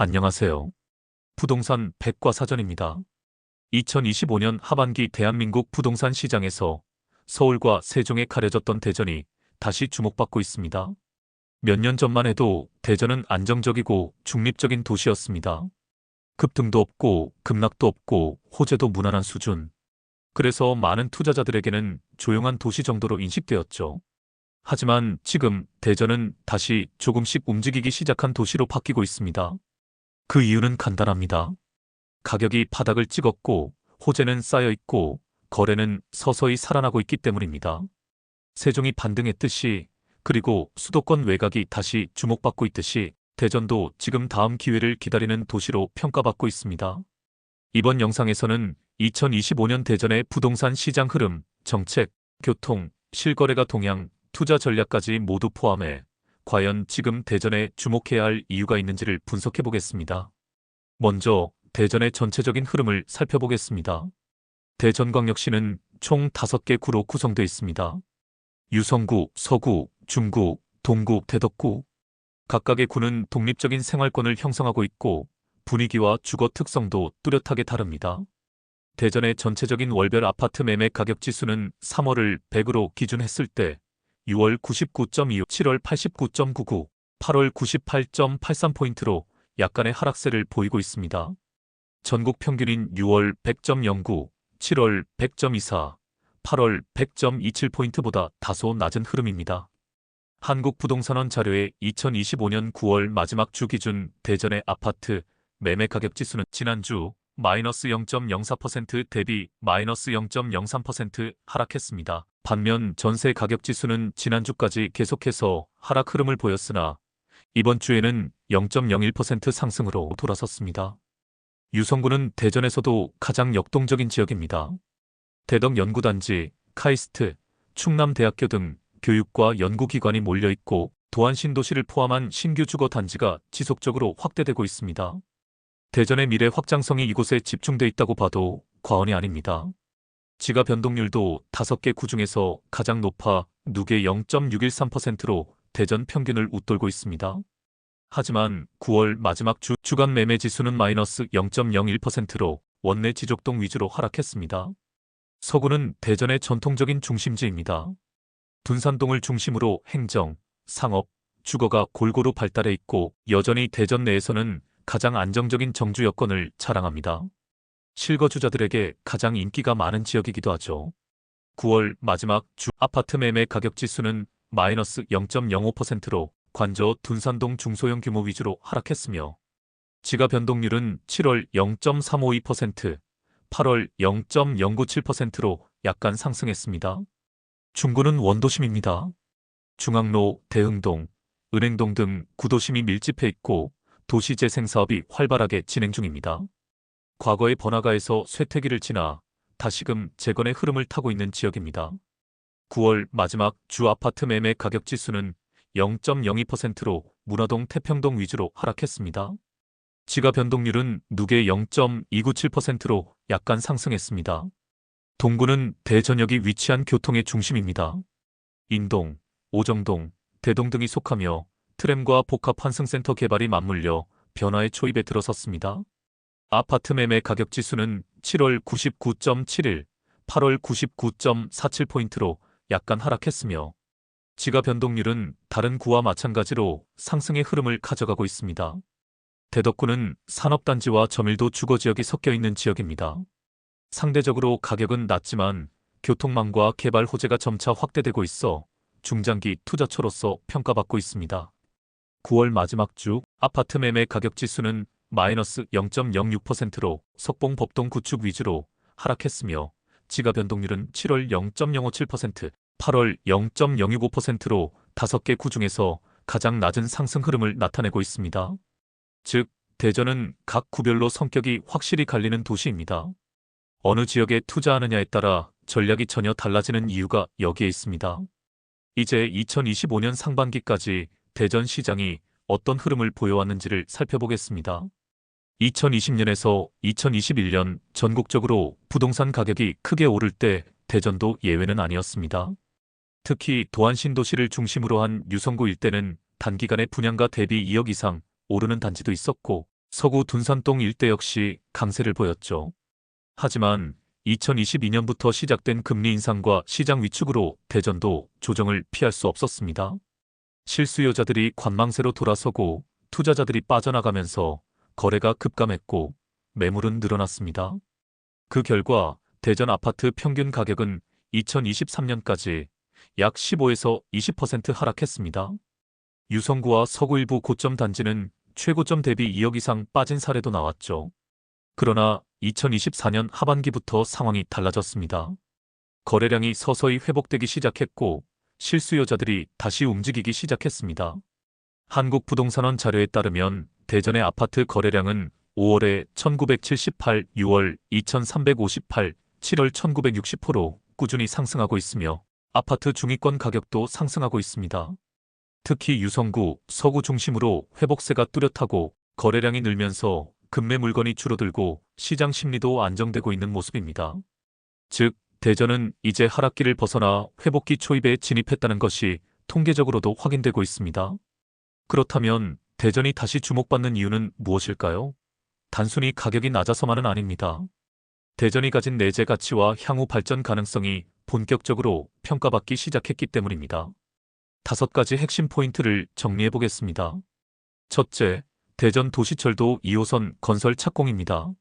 안녕하세요. 부동산 백과사전입니다. 2025년 하반기 대한민국 부동산 시장에서 서울과 세종에 가려졌던 대전이 다시 주목받고 있습니다. 몇 년 전만 해도 대전은 안정적이고 중립적인 도시였습니다. 급등도 없고 급락도 없고 호재도 무난한 수준. 그래서 많은 투자자들에게는 조용한 도시 정도로 인식되었죠. 하지만 지금 대전은 다시 조금씩 움직이기 시작한 도시로 바뀌고 있습니다. 그 이유는 간단합니다. 가격이 바닥을 찍었고 호재는 쌓여 있고 거래는 서서히 살아나고 있기 때문입니다. 세종이 반등했듯이, 그리고 수도권 외곽이 다시 주목받고 있듯이 대전도 지금 다음 기회를 기다리는 도시로 평가받고 있습니다. 이번 영상에서는 2025년 대전의 부동산 시장 흐름, 정책, 교통, 실거래가 동향, 투자 전략까지 모두 포함해 과연 지금 대전에 주목해야 할 이유가 있는지를 분석해 보겠습니다. 먼저 대전의 전체적인 흐름을 살펴보겠습니다. 대전광역시는 총 5개 구로 구성되어 있습니다. 유성구, 서구, 중구, 동구, 대덕구. 각각의 구는 독립적인 생활권을 형성하고 있고 분위기와 주거 특성도 뚜렷하게 다릅니다. 대전의 전체적인 월별 아파트 매매 가격 지수는 3월을 100으로 기준했을 때 6월 99.25, 7월 89.99, 8월 98.83포인트로 약간의 하락세를 보이고 있습니다. 전국 평균인 6월 100.09, 7월 100.24, 8월 100.27포인트보다 다소 낮은 흐름입니다. 한국부동산원 자료의 2025년 9월 마지막 주 기준 대전의 아파트 매매 가격 지수는 지난주 마이너스 0.04% 대비 마이너스 0.03% 하락했습니다. 반면 전세 가격 지수는 지난주까지 계속해서 하락 흐름을 보였으나 이번 주에는 0.01% 상승으로 돌아섰습니다. 유성구는 대전에서도 가장 역동적인 지역입니다. 대덕연구단지, 카이스트, 충남대학교 등 교육과 연구기관이 몰려있고 도안신도시를 포함한 신규 주거단지가 지속적으로 확대되고 있습니다. 대전의 미래 확장성이 이곳에 집중돼 있다고 봐도 과언이 아닙니다. 지가 변동률도 5개 구 중에서 가장 높아 누계 0.613%로 대전 평균을 웃돌고 있습니다. 하지만 9월 마지막 주간 매매 지수는 마이너스 0.01%로 원내 지적동 위주로 하락했습니다. 서구는 대전의 전통적인 중심지입니다. 둔산동을 중심으로 행정, 상업, 주거가 골고루 발달해 있고 여전히 대전 내에서는 가장 안정적인 정주 여건을 자랑합니다. 실거주자들에게 가장 인기가 많은 지역이기도 하죠. 9월 마지막 주 아파트 매매 가격 지수는 마이너스 0.05%로 관저 둔산동 중소형 규모 위주로 하락했으며 지가 변동률은 7월 0.352%, 8월 0.097%로 약간 상승했습니다. 중구는 원도심입니다. 중앙로, 대흥동, 은행동 등 구도심이 밀집해 있고 도시재생 사업이 활발하게 진행 중입니다. 과거의 번화가에서 쇠퇴기를 지나 다시금 재건의 흐름을 타고 있는 지역입니다. 9월 마지막 주 아파트 매매 가격 지수는 0.02%로 문화동 태평동 위주로 하락했습니다. 지가 변동률은 누계 0.297%로 약간 상승했습니다. 동구는 대전역이 위치한 교통의 중심입니다. 인동, 오정동, 대동 등이 속하며 트램과 복합 환승센터 개발이 맞물려 변화의 초입에 들어섰습니다. 아파트 매매 가격 지수는 7월 99.71, 8월 99.47포인트로 약간 하락했으며 지가 변동률은 다른 구와 마찬가지로 상승의 흐름을 가져가고 있습니다. 대덕구는 산업단지와 저밀도 주거지역이 섞여 있는 지역입니다. 상대적으로 가격은 낮지만 교통망과 개발 호재가 점차 확대되고 있어 중장기 투자처로서 평가받고 있습니다. 9월 마지막 주 아파트 매매 가격 지수는 마이너스 0.06%로 석봉 법동 구축 위주로 하락했으며 지가 변동률은 7월 0.057%, 8월 0.065%로 5개 구 중에서 가장 낮은 상승 흐름을 나타내고 있습니다. 즉, 대전은 각 구별로 성격이 확실히 갈리는 도시입니다. 어느 지역에 투자하느냐에 따라 전략이 전혀 달라지는 이유가 여기에 있습니다. 이제 2025년 상반기까지 대전 시장이 어떤 흐름을 보여왔는지를 살펴보겠습니다. 2020년에서 2021년 전국적으로 부동산 가격이 크게 오를 때 대전도 예외는 아니었습니다. 특히 도안신도시를 중심으로 한 유성구 일대는 단기간에 분양가 대비 2억 이상 오르는 단지도 있었고 서구 둔산동 일대 역시 강세를 보였죠. 하지만 2022년부터 시작된 금리 인상과 시장 위축으로 대전도 조정을 피할 수 없었습니다. 실수요자들이 관망세로 돌아서고 투자자들이 빠져나가면서 거래가 급감했고 매물은 늘어났습니다. 그 결과 대전 아파트 평균 가격은 2023년까지 약 15에서 20% 하락했습니다. 유성구와 서구 일부 고점 단지는 최고점 대비 2억 이상 빠진 사례도 나왔죠. 그러나 2024년 하반기부터 상황이 달라졌습니다. 거래량이 서서히 회복되기 시작했고 실수요자들이 다시 움직이기 시작했습니다. 한국부동산원 자료에 따르면 대전의 아파트 거래량은 5월에 1978, 6월 2358, 7월 1960호로 꾸준히 상승하고 있으며 아파트 중위권 가격도 상승하고 있습니다. 특히 유성구, 서구 중심으로 회복세가 뚜렷하고 거래량이 늘면서 급매 물건이 줄어들고 시장 심리도 안정되고 있는 모습입니다. 즉, 대전은 이제 하락기를 벗어나 회복기 초입에 진입했다는 것이 통계적으로도 확인되고 있습니다. 그렇다면 대전이 다시 주목받는 이유는 무엇일까요? 단순히 가격이 낮아서만은 아닙니다. 대전이 가진 내재 가치와 향후 발전 가능성이 본격적으로 평가받기 시작했기 때문입니다. 5가지 핵심 포인트를 정리해 보겠습니다. 첫째, 대전 도시철도 2호선 건설 착공입니다.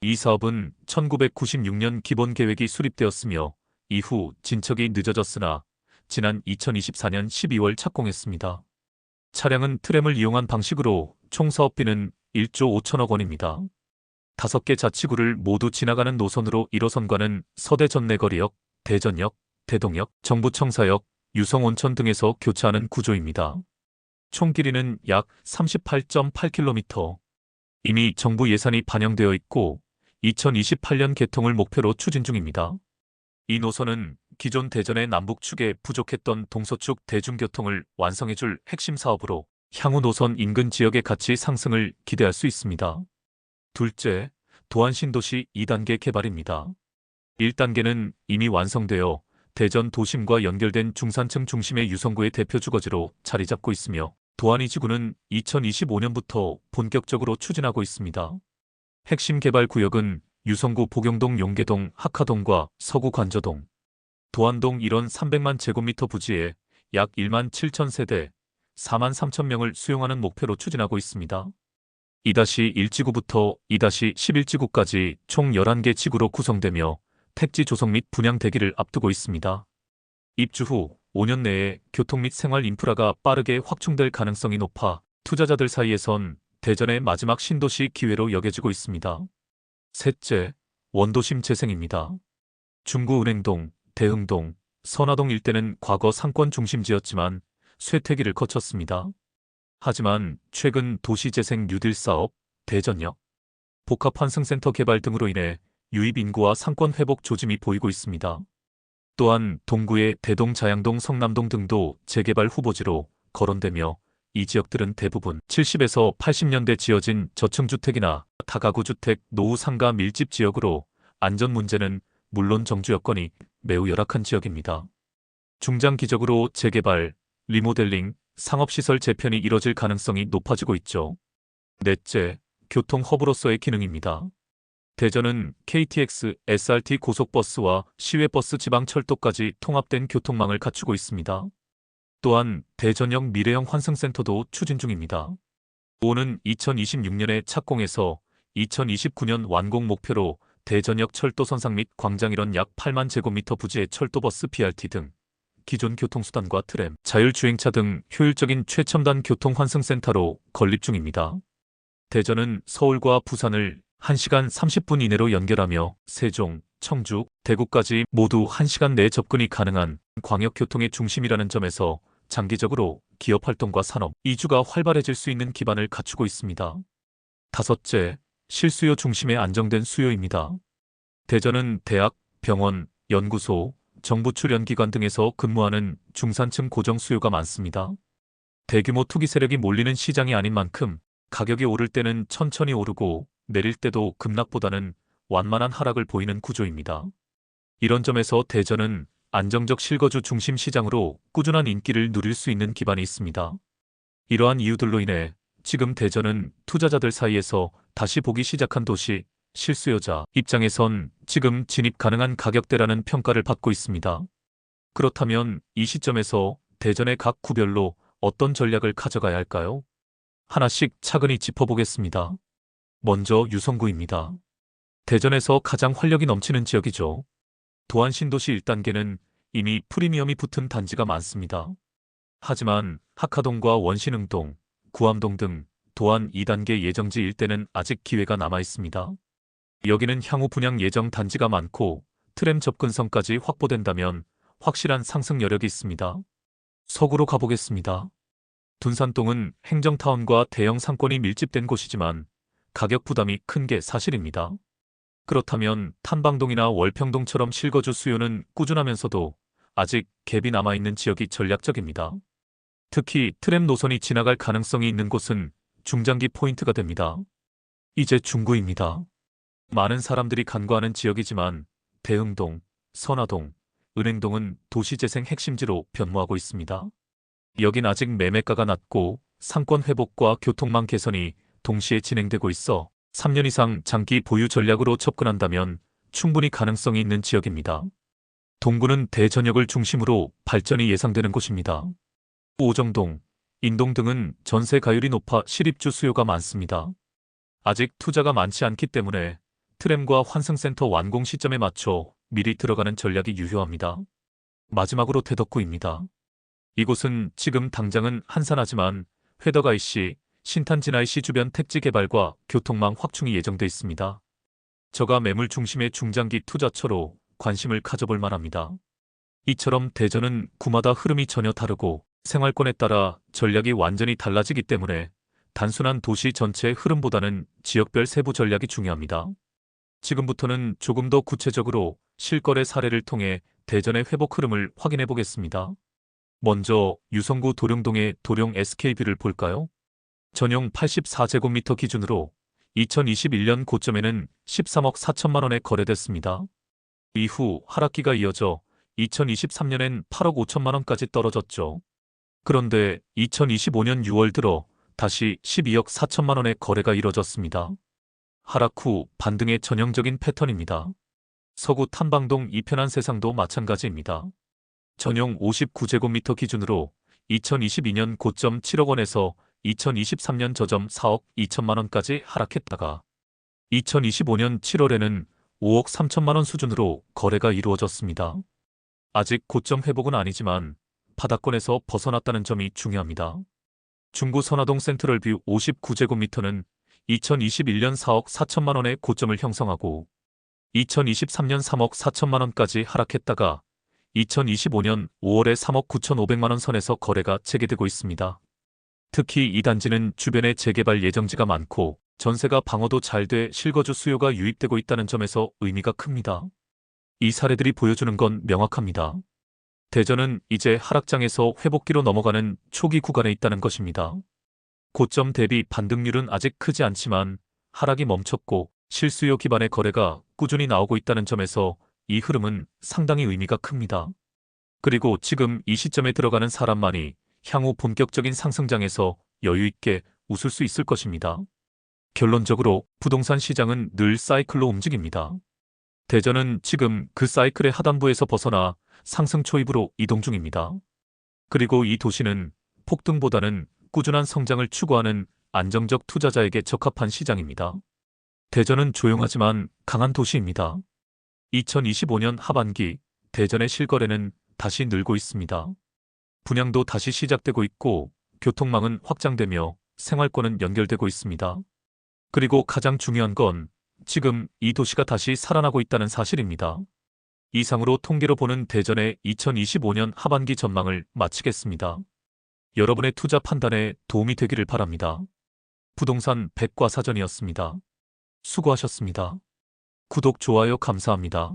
이 사업은 1996년 기본 계획이 수립되었으며 이후 진척이 늦어졌으나 지난 2024년 12월 착공했습니다. 차량은 트램을 이용한 방식으로 총 사업비는 1조 5천억 원입니다. 5개 자치구를 모두 지나가는 노선으로 1호선과는 서대 전내거리역, 대전역, 대동역, 정부청사역, 유성온천 등에서 교차하는 구조입니다. 총 길이는 약 38.8km. 이미 정부 예산이 반영되어 있고 2028년 개통을 목표로 추진 중입니다. 이 노선은 기존 대전의 남북축에 부족했던 동서축 대중교통을 완성해줄 핵심 사업으로 향후 노선 인근 지역의 가치 상승을 기대할 수 있습니다. 둘째, 도안신도시 2단계 개발입니다. 1단계는 이미 완성되어 대전 도심과 연결된 중산층 중심의 유성구의 대표 주거지로 자리 잡고 있으며 도안2지구는 2025년부터 본격적으로 추진하고 있습니다. 핵심 개발 구역은 유성구 복용동 용계동 학화동과 서구 관저동, 도안동 일원 300만 제곱미터 부지에 약 1만 7천 세대, 4만 3천 명을 수용하는 목표로 추진하고 있습니다. 2-1지구부터 2-11지구까지 총 11개 지구로 구성되며 택지 조성 및 분양 대기를 앞두고 있습니다. 입주 후 5년 내에 교통 및 생활 인프라가 빠르게 확충될 가능성이 높아 투자자들 사이에선 대전의 마지막 신도시 기회로 여겨지고 있습니다. 셋째, 원도심 재생입니다. 중구은행동, 대흥동, 선화동 일대는 과거 상권 중심지였지만 쇠퇴기를 거쳤습니다. 하지만 최근 도시재생 뉴딜 사업, 대전역, 복합환승센터 개발 등으로 인해 유입 인구와 상권 회복 조짐이 보이고 있습니다. 또한 동구의 대동, 자양동, 성남동 등도 재개발 후보지로 거론되며 이 지역들은 대부분 70에서 80년대 지어진 저층주택이나 다가구 주택, 노후 상가 밀집 지역으로 안전 문제는 물론 정주 여건이 매우 열악한 지역입니다. 중장기적으로 재개발, 리모델링, 상업시설 재편이 이뤄질 가능성이 높아지고 있죠. 넷째, 교통 허브로서의 기능입니다. 대전은 KTX, SRT 고속버스와 시외버스 지방철도까지 통합된 교통망을 갖추고 있습니다. 또한 대전역 미래형 환승센터도 추진 중입니다. 오는 2026년에 착공해서 2029년 완공 목표로 대전역 철도 선상 및 광장 일원 약 8만 제곱미터 부지의 철도버스 BRT 등 기존 교통수단과 트램, 자율주행차 등 효율적인 최첨단 교통환승센터로 건립 중입니다. 대전은 서울과 부산을 1시간 30분 이내로 연결하며 세종, 청주, 대구까지 모두 1시간 내 접근이 가능한 광역교통의 중심이라는 점에서 장기적으로 기업 활동과 산업, 이주가 활발해질 수 있는 기반을 갖추고 있습니다. 다섯째, 실수요 중심의 안정된 수요입니다. 대전은 대학, 병원, 연구소, 정부 출연기관 등에서 근무하는 중산층 고정 수요가 많습니다. 대규모 투기 세력이 몰리는 시장이 아닌 만큼 가격이 오를 때는 천천히 오르고 내릴 때도 급락보다는 완만한 하락을 보이는 구조입니다. 이런 점에서 대전은 안정적 실거주 중심 시장으로 꾸준한 인기를 누릴 수 있는 기반이 있습니다. 이러한 이유들로 인해 지금 대전은 투자자들 사이에서 다시 보기 시작한 도시, 실수요자 입장에선 지금 진입 가능한 가격대라는 평가를 받고 있습니다. 그렇다면 이 시점에서 대전의 각 구별로 어떤 전략을 가져가야 할까요? 하나씩 차근히 짚어보겠습니다. 먼저 유성구입니다. 대전에서 가장 활력이 넘치는 지역이죠. 도안 신도시 1단계는 이미 프리미엄이 붙은 단지가 많습니다. 하지만 학하동과 원신흥동, 구암동 등 도안 2단계 예정지 일대는 아직 기회가 남아 있습니다. 여기는 향후 분양 예정 단지가 많고 트램 접근성까지 확보된다면 확실한 상승 여력이 있습니다. 서구로 가보겠습니다. 둔산동은 행정타운과 대형 상권이 밀집된 곳이지만 가격 부담이 큰 게 사실입니다. 그렇다면 탐방동이나 월평동처럼 실거주 수요는 꾸준하면서도 아직 갭이 남아있는 지역이 전략적입니다. 특히 트램 노선이 지나갈 가능성이 있는 곳은 중장기 포인트가 됩니다. 이제 중구입니다. 많은 사람들이 간과하는 지역이지만 대흥동, 선화동, 은행동은 도시재생 핵심지로 변모하고 있습니다. 여긴 아직 매매가가 낮고 상권 회복과 교통망 개선이 동시에 진행되고 있어 3년 이상 장기 보유 전략으로 접근한다면 충분히 가능성이 있는 지역입니다. 동구는 대전역을 중심으로 발전이 예상되는 곳입니다. 오정동, 인동 등은 전세 가율이 높아 실입주 수요가 많습니다. 아직 투자가 많지 않기 때문에 트램과 환승센터 완공 시점에 맞춰 미리 들어가는 전략이 유효합니다. 마지막으로 대덕구입니다. 이곳은 지금 당장은 한산하지만 회덕 IC, 신탄진 IC 주변 택지 개발과 교통망 확충이 예정돼 있습니다. 저가 매물 중심의 중장기 투자처로 관심을 가져볼 만합니다. 이처럼 대전은 구마다 흐름이 전혀 다르고 생활권에 따라 전략이 완전히 달라지기 때문에 단순한 도시 전체의 흐름보다는 지역별 세부 전략이 중요합니다. 지금부터는 조금 더 구체적으로 실거래 사례를 통해 대전의 회복 흐름을 확인해 보겠습니다. 먼저 유성구 도룡동의 도룡 SK뷰를 볼까요? 전용 84제곱미터 기준으로 2021년 고점에는 13억 4천만 원에 거래됐습니다. 이후 하락기가 이어져 2023년엔 8억 5천만 원까지 떨어졌죠. 그런데 2025년 6월 들어 다시 12억 4천만 원의 거래가 이뤄졌습니다. 하락 후 반등의 전형적인 패턴입니다. 서구 탐방동 이편한 세상도 마찬가지입니다. 전용 59제곱미터 기준으로 2022년 고점 7억 원에서 2023년 저점 4억 2천만 원까지 하락했다가 2025년 7월에는 5억 3천만 원 수준으로 거래가 이루어졌습니다. 아직 고점 회복은 아니지만 바닥권에서 벗어났다는 점이 중요합니다. 중구 선화동 센트럴뷰 59제곱미터는 2021년 4억 4천만 원의 고점을 형성하고 2023년 3억 4천만 원까지 하락했다가 2025년 5월에 3억 9천5백만 원 선에서 거래가 재개되고 있습니다. 특히 이 단지는 주변에 재개발 예정지가 많고 전세가 방어도 잘 돼 실거주 수요가 유입되고 있다는 점에서 의미가 큽니다. 이 사례들이 보여주는 건 명확합니다. 대전은 이제 하락장에서 회복기로 넘어가는 초기 구간에 있다는 것입니다. 고점 대비 반등률은 아직 크지 않지만 하락이 멈췄고 실수요 기반의 거래가 꾸준히 나오고 있다는 점에서 이 흐름은 상당히 의미가 큽니다. 그리고 지금 이 시점에 들어가는 사람만이 향후 본격적인 상승장에서 여유있게 웃을 수 있을 것입니다. 결론적으로 부동산 시장은 늘 사이클로 움직입니다. 대전은 지금 그 사이클의 하단부에서 벗어나 상승 초입으로 이동 중입니다. 그리고 이 도시는 폭등보다는 꾸준한 성장을 추구하는 안정적 투자자에게 적합한 시장입니다. 대전은 조용하지만 강한 도시입니다. 2025년 하반기 대전의 실거래는 다시 늘고 있습니다. 분양도 다시 시작되고 있고 교통망은 확장되며 생활권은 연결되고 있습니다. 그리고 가장 중요한 건 지금 이 도시가 다시 살아나고 있다는 사실입니다. 이상으로 통계로 보는 대전의 2025년 하반기 전망을 마치겠습니다. 여러분의 투자 판단에 도움이 되기를 바랍니다. 부동산 백과사전이었습니다. 수고하셨습니다. 구독, 좋아요 감사합니다.